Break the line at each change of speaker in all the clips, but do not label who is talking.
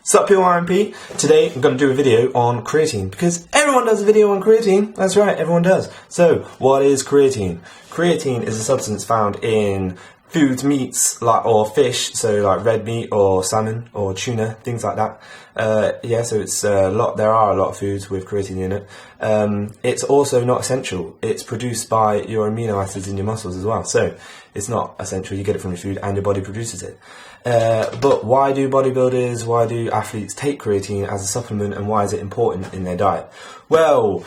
Sup PYNP? Today I'm going to do a video on creatine because everyone does a video on creatine. That's right, everyone does. So what is creatine? Creatine is a substance found in foods, meats, or fish, so like red meat or salmon or tuna, things like that. So it's a lot. There are a lot of foods with creatine in it. It's also not essential. It's produced by your amino acids in your muscles as well. So it's not essential. You get it from your food and your body produces it. But why do bodybuilders, why do athletes take creatine as a supplement, and why is it important in their diet? Well,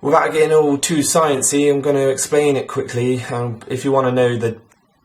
without getting all too sciencey, I'm going to explain it quickly. If you want to know the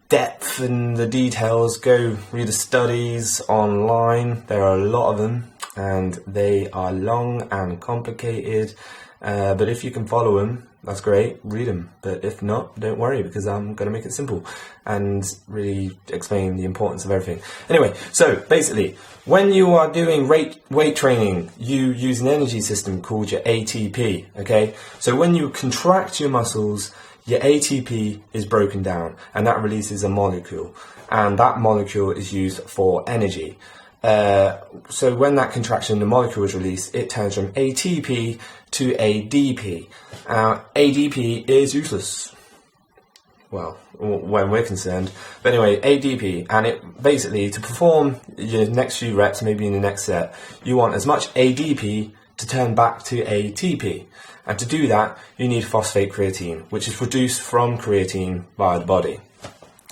depth and the details, go read the studies online. There are a lot of them and they are long and complicated, but if you can follow them, that's great, read them. But if not, don't worry, because I'm going to make it simple and really explain the importance of everything. Anyway, so basically, when you are doing weight training, you use an energy system called your ATP, okay? So when you contract your muscles, your ATP is broken down and that releases a molecule, and that molecule is used for energy. So when that contraction, the molecule is released, it turns from ATP to ADP. ADP is useless. Well, when we're concerned. But anyway, ADP, and it basically, to perform your next few reps, maybe in the next set, you want as much ADP to turn back to ATP. And to do that, you need phosphate creatine, which is produced from creatine by the body.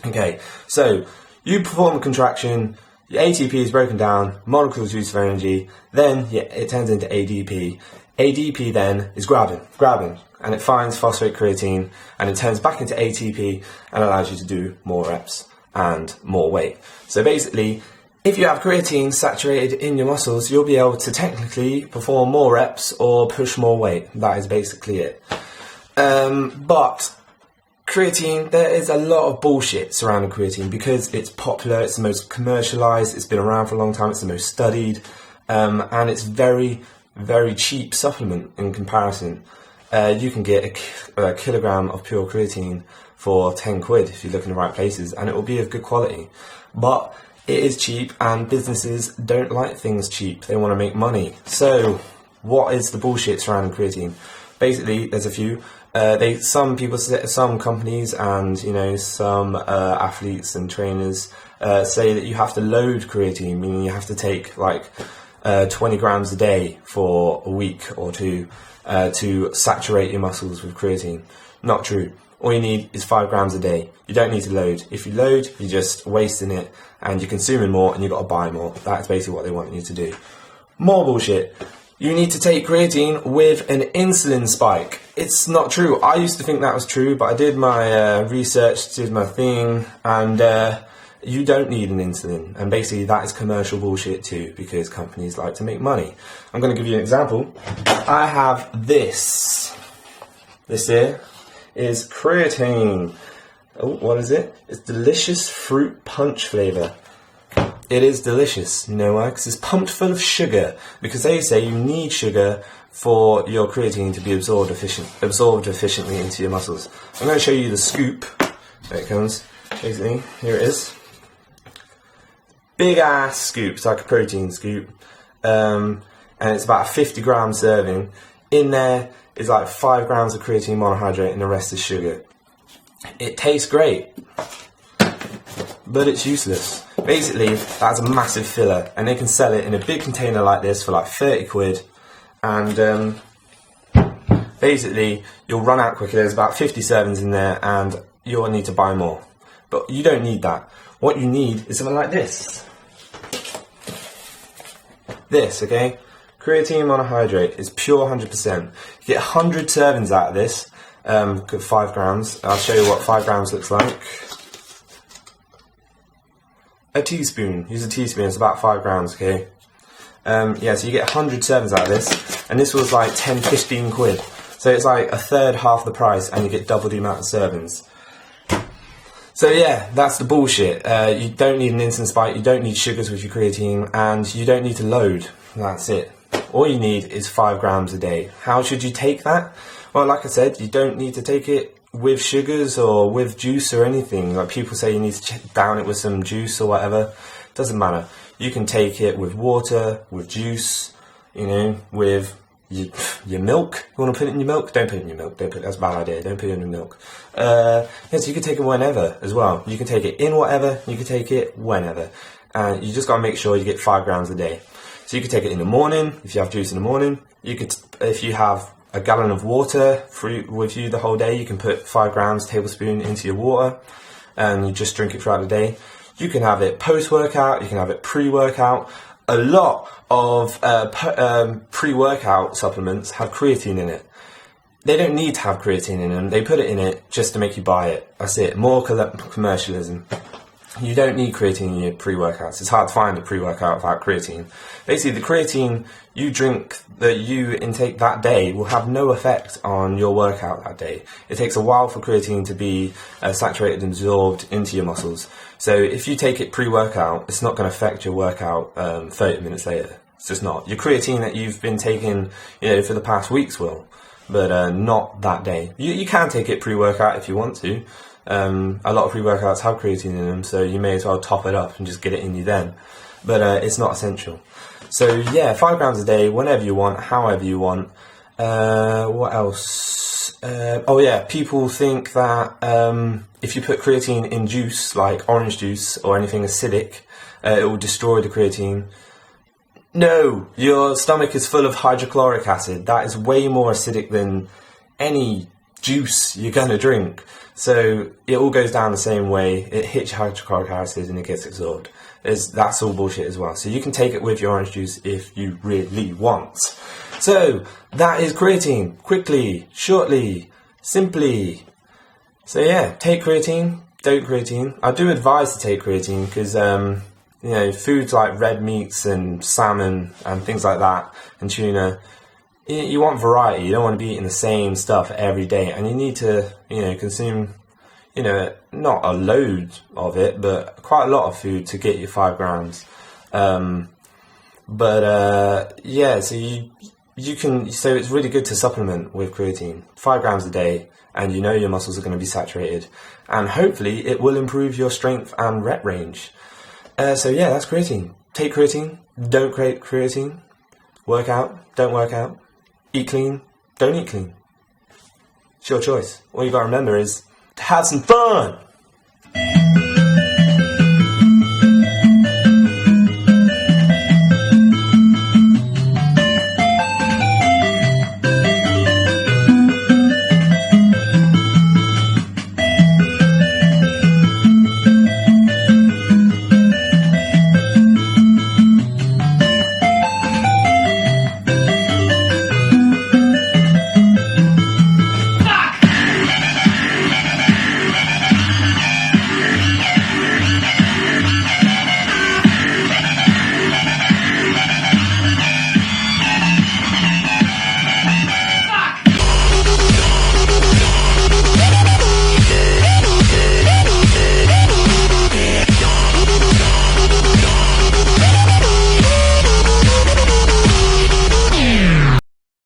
Okay, so you perform a contraction, your ATP is broken down, molecules used for energy, then it turns into ADP. ADP then is grabbing, and it finds phosphate creatine, and it turns back into ATP and allows you to do more reps and more weight. So basically, if you have creatine saturated in your muscles, you'll be able to technically perform more reps or push more weight. That is basically it. But creatine, there is a lot of bullshit surrounding creatine because it's popular, it's the most commercialized, it's been around for a long time, it's the most studied, and it's very, very cheap supplement in comparison. You can get a kilogram of pure creatine for 10 quid if you look in the right places, and it will be of good quality. But it is cheap, and businesses don't like things cheap. They want to make money. So, what is the bullshit surrounding creatine? Basically, there's a few. Some people, some companies, and some athletes and trainers say that you have to load creatine, meaning you have to take like 20 grams a day for a week or two to saturate your muscles with creatine. Not true. All you need is 5 grams a day. You don't need to load. If you load, you're just wasting it and you're consuming more and you've got to buy more. That's basically what they want you to do. More bullshit. You need to take creatine with an insulin spike. It's not true. I used to think that was true, but I did my research, did my thing, and you don't need an insulin. And basically that is commercial bullshit too, because companies like to make money. I'm going to give you an example. I have this. This here is creatine. Oh, what is it? It's delicious fruit punch flavour. It is delicious, you know why? Because it's pumped full of sugar. Because they say you need sugar for your creatine to be absorbed efficiently into your muscles. I'm going to show you the scoop. There it comes. Basically, here it is. Big ass scoop. It's like a protein scoop. And it's about a 50 gram serving. In there is like 5 grams of creatine monohydrate and the rest is sugar. It tastes great, but it's useless. Basically, that's a massive filler, and they can sell it in a big container like this for like 30 quid, and basically you'll run out quicker. There's about 50 servings in there and you'll need to buy more, but you don't need that. What you need is something like this. Okay? Creatine monohydrate is pure 100%. You get 100 servings out of this. 5 grams. I'll show you what 5 grams looks like. A teaspoon. Use a teaspoon. It's about 5 grams, okay? So you get 100 servings out of this, and this was like 10-15 quid. So it's like a third, half the price, and you get double the amount of servings. So yeah, that's the bullshit. You don't need an insulin spike, you don't need sugars with your creatine, and you don't need to load. That's it. All you need is 5 grams a day. How should you take that? Well, like I said, you don't need to take it with sugars or with juice or anything. Like people say you need to down it with some juice or whatever. Doesn't matter. You can take it with water, with juice, you know, with your milk. You want to put it in your milk? Don't put it in your milk. That's a bad idea. Don't put it in your milk. Yes, you can take it whenever as well. You can take it in whatever. You can take it whenever. And you just got to make sure you get 5 grams a day. So you could take it in the morning if you have juice in the morning. You could, if you have a gallon of water with you the whole day, you can put 5 grams tablespoon into your water, and you just drink it throughout the day. You can have it post-workout. You can have it pre-workout. A lot of pre-workout supplements have creatine in it. They don't need to have creatine in them. They put it in it just to make you buy it. That's it. More commercialism. You don't need creatine in your pre-workouts. It's hard to find a pre-workout without creatine. Basically, the creatine you drink that you intake that day will have no effect on your workout that day. It takes a while for creatine to be saturated and absorbed into your muscles. So if you take it pre-workout, it's not going to affect your workout 30 minutes later. It's just not. Your creatine that you've been taking, you know, for the past weeks will, but not that day. You can take it pre-workout if you want to. A lot of pre-workouts have creatine in them, so you may as well top it up and just get it in you then. But it's not essential. So yeah, 5 grams a day, whenever you want, however you want. What else? Oh yeah, people think that if you put creatine in juice, like orange juice or anything acidic, it will destroy the creatine. No, your stomach is full of hydrochloric acid. That is way more acidic than any juice you're going to drink. So it all goes down the same way. It hits hydrochloric acid and it gets absorbed. That's all bullshit as well. So you can take it with your orange juice if you really want. So that is creatine. Quickly, shortly, simply. So yeah, take creatine, don't creatine. I do advise to take creatine because you know, foods like red meats and salmon and things like that and tuna, you want variety. You don't want to be eating the same stuff every day, and you need to, you know, consume, you know, not a load of it, but quite a lot of food to get your 5 grams. Yeah, so you can, so it's really good to supplement with creatine, 5 grams a day, and you know your muscles are going to be saturated, and hopefully it will improve your strength and rep range. So yeah, that's creatine. Take creatine, don't create creatine, work out, don't work out. Eat clean, don't eat clean. It's your choice. All you got to remember is to have some fun.